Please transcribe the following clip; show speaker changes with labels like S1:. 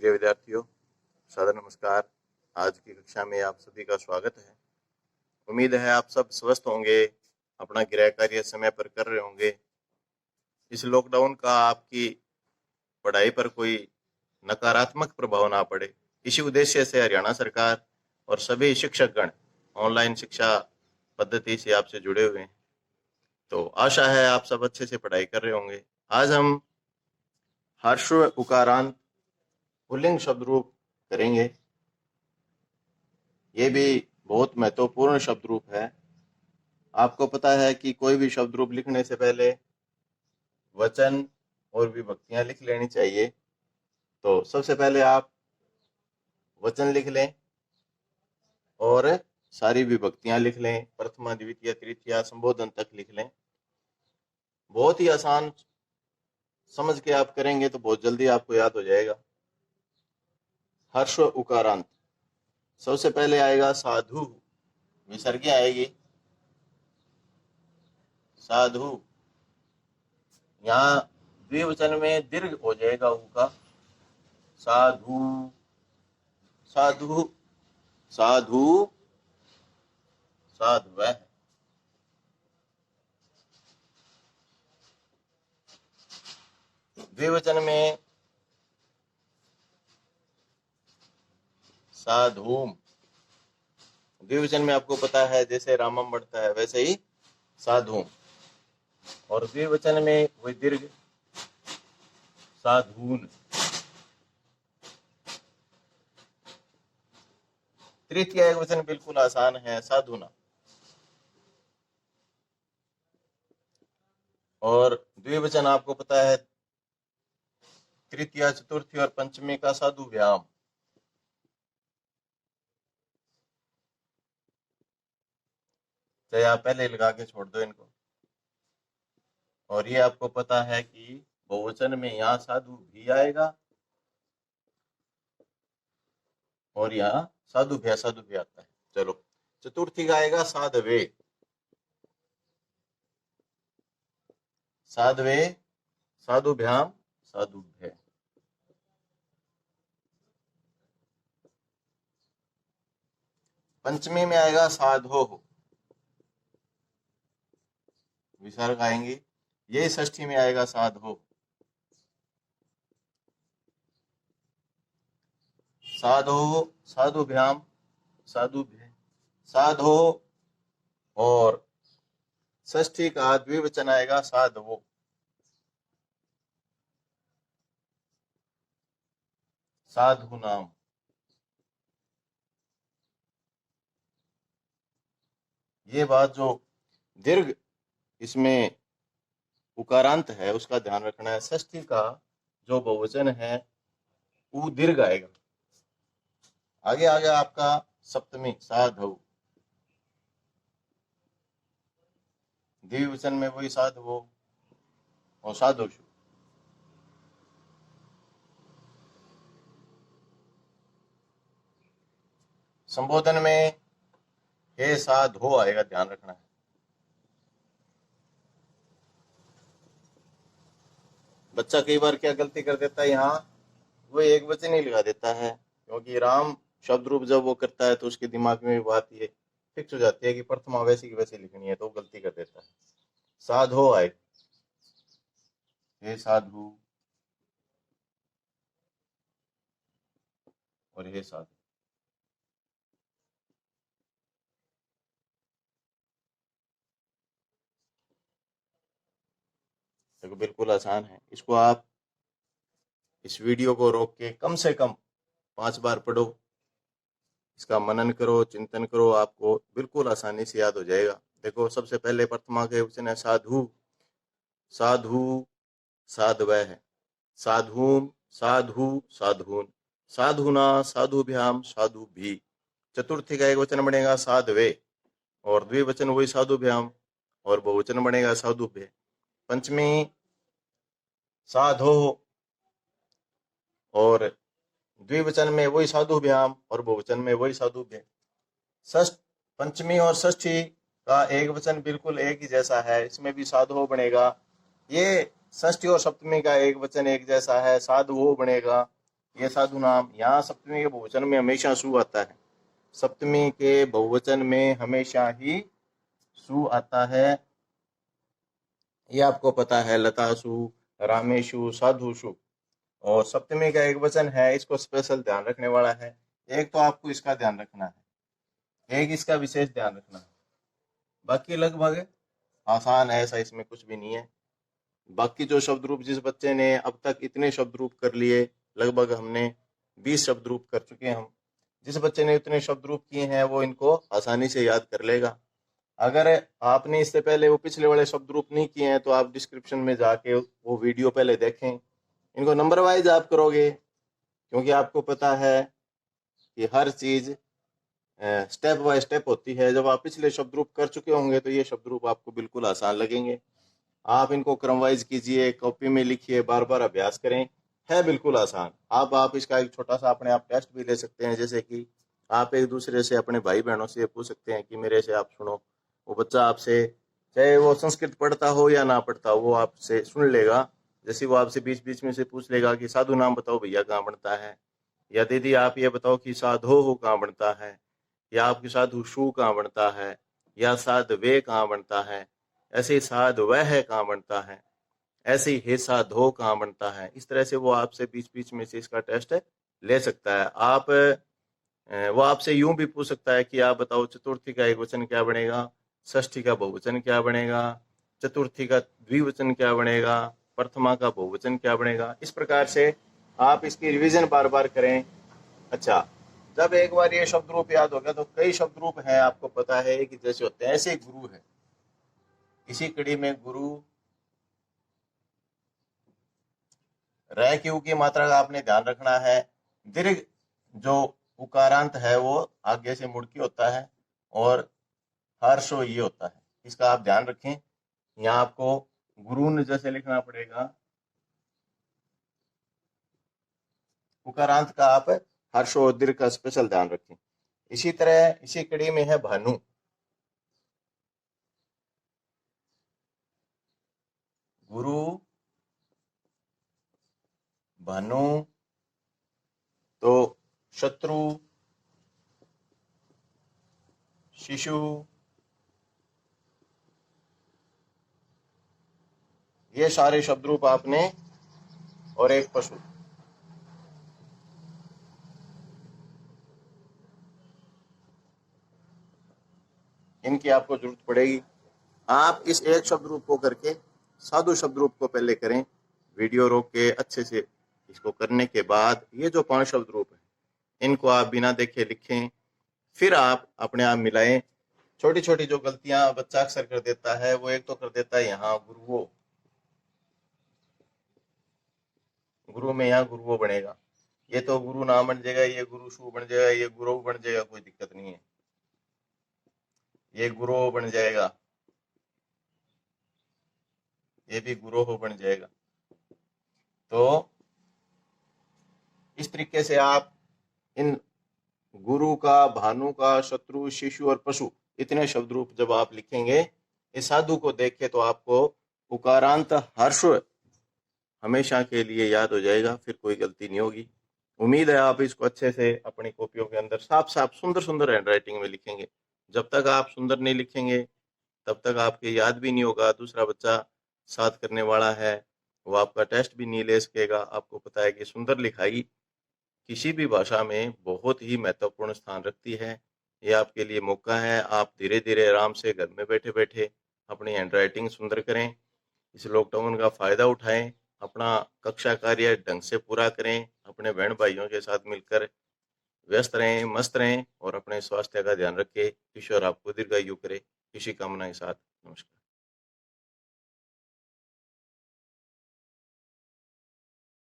S1: प्रिय विद्यार्थियों, सादर नमस्कार। आज की कक्षा में आप सभी का स्वागत है। उम्मीद है आप सब स्वस्थ होंगे, अपना गृह कार्य समय पर कर रहे होंगे। इस लॉकडाउन का आपकी पढ़ाई पर कोई नकारात्मक प्रभाव ना पड़े, इसी उद्देश्य से हरियाणा सरकार और सभी शिक्षकगण ऑनलाइन शिक्षा पद्धति से आपसे जुड़े हुए हैं। तो आशा है आप सब अच्छे से पढ़ाई कर रहे होंगे। आज हम हर्ष उकारांत पुल्लिंग शब्द रूप करेंगे। ये भी बहुत महत्वपूर्ण शब्द रूप है। आपको पता है कि कोई भी शब्द रूप लिखने से पहले वचन और विभक्तियां लिख लेनी चाहिए। तो सबसे पहले आप वचन लिख लें और सारी विभक्तियां लिख लें, प्रथमा द्वितीय तृतीया संबोधन तक लिख लें। बहुत ही आसान, समझ के आप करेंगे तो बहुत जल्दी आपको याद हो जाएगा। हर्ष उकारांत, सबसे पहले आएगा साधु, विसर्ग आएगी साधु। यहाँ द्विवचन में दीर्घ हो जाएगा ऊ का, साधु साधु साधु साधु। द्विवचन में साधुम। द्विवचन में आपको पता है जैसे रामम बढ़ता है वैसे ही साधुम। और द्विवचन में वही दीर्घ साधून। तृतीय एक वचन बिल्कुल आसान है, साधुना। और द्विवचन आपको पता है तृतीय चतुर्थी और पंचमी का साधु व्याम। चाहे आप पहले लगा के छोड़ दो इनको। और ये आपको पता है कि बहुवचन में यहाँ साधु भी आएगा और यहाँ साधु भी आता है। चलो, चतुर्थी का आएगा साधवे। साधवे, साधुभ्याम, साधुभ्य। पंचमी में आएगा साधो, विसर्ग आएंगे। ये षष्ठी में आएगा साधो। साधो, साधुभ्याम, साधुभ्य, साधो। और षष्ठी का द्विवचन आएगा साधवो। साधु नाम। ये बात जो दीर्घ इसमें उकारांत है उसका ध्यान रखना है। षष्ठी का जो बहुवचन है वो दीर्घ आएगा। आगे आगे आपका सप्तमी साधु। द्विवचन में वही साधु और साधुषु। संबोधन में हे साधु आएगा, ध्यान रखना है। बच्चा कई बार क्या गलती कर देता है, यहाँ वो एक वचन ही लगा देता है, क्योंकि राम शब्द रूप जब वो करता है तो उसके दिमाग में भी बात ये फिक्स हो जाती है कि प्रथमा वैसी की वैसी लिखनी है, तो गलती कर देता है। साधो आए, हे साधु और हे साधु। देखो बिल्कुल आसान है। इसको आप इस वीडियो को रोक के कम से कम 5 बार पढ़ो, इसका मनन करो, चिंतन करो, आपको बिल्कुल आसानी से याद हो जाएगा। देखो सबसे पहले प्रथमा के वचन है साधु, साधु साधवै है, साधुम, साधु, साधुन, साधुना, साधुभ्याम, साधु भी। चतुर्थी का एक वचन बनेगा साधवे और द्विवचन वही साधुभ्याम और बहुवचन बनेगा साधुभ्य। पंचमी साधो और द्विवचन में वही साधुभ्याम और बहुवचन में वही साधुभ्य। षष्ठ, पंचमी और षष्ठी का एक वचन बिल्कुल एक ही जैसा है, इसमें भी साधु बनेगा। ये षष्ठी और सप्तमी का एक वचन एक जैसा है, साधु बनेगा। ये साधु नाम। यहाँ सप्तमी के बहुवचन में हमेशा सु आता है, सप्तमी के बहुवचन में हमेशा ही सु आता है। ये आपको पता है, लतासु, रामेशु, साधुषु। और सप्तमी का एक वचन है, इसको स्पेशल ध्यान रखने वाला है। एक तो आपको इसका ध्यान रखना है, एक इसका विशेष ध्यान रखना है। बाकी लगभग आसान है, ऐसा इसमें कुछ भी नहीं है। बाकी जो शब्द रूप जिस बच्चे ने अब तक इतने शब्द रूप कर लिए, लगभग हमने 20 शब्द रूप कर चुके हैं हम। जिस बच्चे ने इतने शब्द रूप किए हैं वो इनको आसानी से याद कर लेगा। अगर आपने इससे पहले वो पिछले वाले शब्द रूप नहीं किए हैं तो आप डिस्क्रिप्शन में जाके वो वीडियो पहले देखें। इनको नंबर वाइज आप करोगे, क्योंकि आपको पता है कि हर चीज स्टेप बाय स्टेप होती है। जब आप पिछले शब्द रूप कर चुके होंगे तो ये शब्द रूप आपको बिल्कुल आसान लगेंगे। आप इनको क्रम वाइज कीजिए, कॉपी में लिखिए, बार बार अभ्यास करें, है बिल्कुल आसान। आप इसका एक छोटा सा अपने आप टेस्ट भी ले सकते हैं, जैसे कि आप एक दूसरे से, अपने भाई बहनों से पूछ सकते हैं कि मेरे से आप सुनो। वो बच्चा आपसे, चाहे वो संस्कृत पढ़ता हो या ना पढ़ता हो, वो आपसे सुन लेगा। जैसे वो आपसे बीच बीच में से पूछ लेगा कि साधु नाम बताओ भैया कहाँ बनता है, या दीदी आप ये बताओ कि साधो हो कहाँ बनता है, या आपके साधु शू कहाँ बनता है, या साध वे कहाँ बनता है, ऐसे ही साध वह कहाँ बनता है, ऐसे ही हे साधो कहाँ बनता है। इस तरह से वो आपसे बीच बीच में से इसका टेस्ट ले सकता है। वो आपसे यूं भी पूछ सकता है कि आप बताओ चतुर्थी का एक वचन क्या बनेगा, षष्ठी का बहुवचन क्या बनेगा, चतुर्थी का द्विवचन क्या बनेगा, प्रथमा का बहुवचन क्या बनेगा। इस प्रकार से आप इसकी रिवीजन बार बार करें। अच्छा, जब एक बार ये शब्द रूप याद हो गया तो कई शब्द रूप हैं, आपको पता है कि जैसे होते हैं ऐसे गुरु है। इसी कड़ी में गुरु, रह क्यू की मात्रा का आपने ध्यान रखना है। दीर्घ जो उकारांत है वो आगे से मुड़ के होता है, और हर्षो ये होता है, इसका आप ध्यान रखें। यहाँ आपको गुरुन जैसे लिखना पड़ेगा, उकारांत का आप हर्षो और दीर्घ का स्पेशल ध्यान रखें। इसी तरह इसी कड़ी में है भानु। गुरु, भानु, तो शत्रु, शिशु, ये सारे शब्द रूप आपने, और एक पशु, इनकी आपको जरूरत पड़ेगी। आप इस एक शब्द रूप को करके साधु शब्द रूप को पहले करें, वीडियो रोक के अच्छे से इसको करने के बाद ये जो 5 शब्द रूप है इनको आप बिना देखे लिखें, फिर आप अपने आप मिलाएं। छोटी छोटी जो गलतियां बच्चा अक्सर कर देता है, वो एक तो कर देता है यहाँ गुरुओ, गुरु में यहाँ गुरुओ बनेगा, ये तो गुरु नाम बन जाएगा, ये गुरु शू बन जाएगा, ये गुरु बन जाएगा, कोई दिक्कत नहीं है, ये गुरु बन जाएगा, ये भी गुरु बन जाएगा। तो इस तरीके से आप इन गुरु का, भानु का, शत्रु, शिशु और पशु, इतने शब्द रूप जब आप लिखेंगे, इस साधु को देखे तो आपको उकारांत हर्ष हमेशा के लिए याद हो जाएगा, फिर कोई गलती नहीं होगी। उम्मीद है आप इसको अच्छे से अपनी कॉपियों के अंदर साफ साफ सुंदर सुंदर हैंडराइटिंग में लिखेंगे। जब तक आप सुंदर नहीं लिखेंगे तब तक आपके याद भी नहीं होगा। दूसरा बच्चा साथ करने वाला है वो आपका टेस्ट भी नहीं ले सकेगा। आपको पता है कि सुंदर लिखाई किसी भी भाषा में बहुत ही महत्वपूर्ण स्थान रखती है। ये आपके लिए मौका है, आप धीरे धीरे आराम से घर में बैठे बैठे अपनी हैंडराइटिंग सुंदर करें। इस लॉकडाउन का फायदा उठाएं, अपना कक्षा कार्य ढंग से पूरा करें, अपने बहन भाइयों के साथ मिलकर व्यस्त रहें, मस्त रहें और अपने स्वास्थ्य का ध्यान रखें। ईश्वर आपको दीर्घायु करे। इसी कामना के साथ नमस्कार।